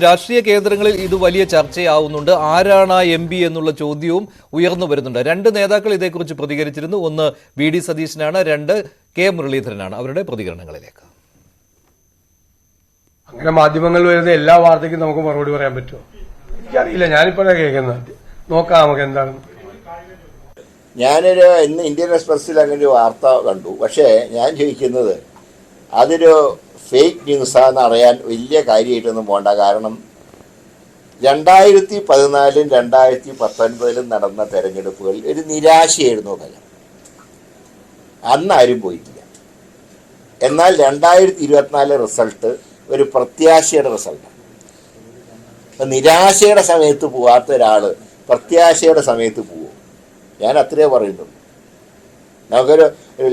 രാഷ്ട്രീയ കേന്ദ്രങ്ങളിൽ ഇത് വലിയ ചർച്ചയാവുന്നുണ്ട്. ആരാണ് ആ എംപി എന്നുള്ള ചോദ്യവും ഉയർന്നു വരുന്നുണ്ട്. രണ്ട് നേതാക്കൾ ഇതേക്കുറിച്ച് പ്രതികരിച്ചിരുന്നു. ഒന്ന് വി.ഡി. സതീശനാണ്, രണ്ട് കെ മുരളീധരനാണ്. അവരുടെ പ്രതികരണങ്ങളിലേക്ക്. അങ്ങനെ മാധ്യമങ്ങളിൽ വരുന്ന എല്ലാ വാർത്തയ്ക്കും നമുക്ക് മറുപടി പറയാൻ പറ്റുമോ? എനിക്കറിയില്ല, ഞാനിപ്പോഴാണ് കേൾക്കുന്നത്. നോക്കാം നമുക്ക് എന്താണ്. ഇന്ന് ഇന്ത്യൻ എക്സ്പ്രസിൽ അങ്ങനെ ഒരു വാർത്ത കണ്ടു. പക്ഷേ ഞാൻ ചോദിക്കുന്നത് അതൊരു ഫേക്ക് ന്യൂസാന്ന് അറിയാൻ വലിയ കാര്യമായിട്ടൊന്നും പോകണ്ട. കാരണം 2014 2019 നടന്ന തെരഞ്ഞെടുപ്പുകളിൽ ഒരു നിരാശയായിരുന്നു ഫലം. അന്നാരും പോയിട്ടില്ല. എന്നാൽ 2024 റിസൾട്ട് ഒരു പ്രത്യാശയുടെ റിസൾട്ടാണ്. അപ്പം നിരാശയുടെ സമയത്ത് പോവാത്ത ഒരാൾ പ്രത്യാശയുടെ സമയത്ത് പോവും. ഞാൻ അത്രയേ പറയുന്നുള്ളൂ. നമുക്കൊരു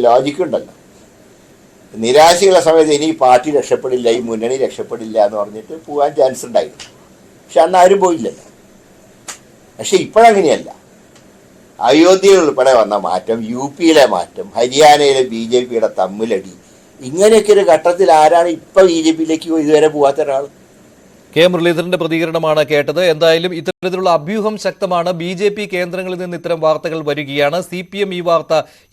ലോജിക്കുണ്ടല്ലോ. നിരാശയുള്ള സമയത്ത് ഇനി പാർട്ടി രക്ഷപ്പെടില്ല, ഈ മുന്നണി രക്ഷപ്പെടില്ല എന്ന് പറഞ്ഞിട്ട് പോകാൻ ചാൻസ് ഉണ്ടായിരുന്നു. പക്ഷെ അന്ന് ആരും പോയില്ലല്ലോ. പക്ഷെ ഇപ്പോഴങ്ങനെയല്ല. അയോധ്യ ഉൾപ്പെടെ വന്ന മാറ്റം, UP-യിലെ മാറ്റം, ഹരിയാനയിലെ BJP-യുടെ തമ്മിലടി, ഇങ്ങനെയൊക്കെ ഒരു ഘട്ടത്തിൽ ആരാണ് ഇപ്പം BJP-യിലേക്ക് ഇതുവരെ പോകാത്ത ഒരാൾ? കെ മുരളീധരന്റെ പ്രതികരണമാണ് കേട്ടത്. എന്തായാലും ഇത്തരത്തിലുള്ള അഭ്യൂഹം ശക്തമാണ്. BJP കേന്ദ്രങ്ങളിൽ നിന്ന് ഇത്തരം വാർത്തകൾ വരികയാണ്. CPM ഈ വാർത്ത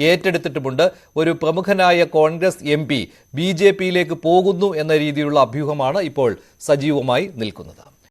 ഏറ്റെടുത്തിട്ടുമുണ്ട്. ഒരു പ്രമുഖനായ കോൺഗ്രസ് MP BJP-യിലേക്ക് പോകുന്നു എന്ന രീതിയിലുള്ള അഭ്യൂഹമാണ് ഇപ്പോൾ സജീവമായി നിൽക്കുന്നത്.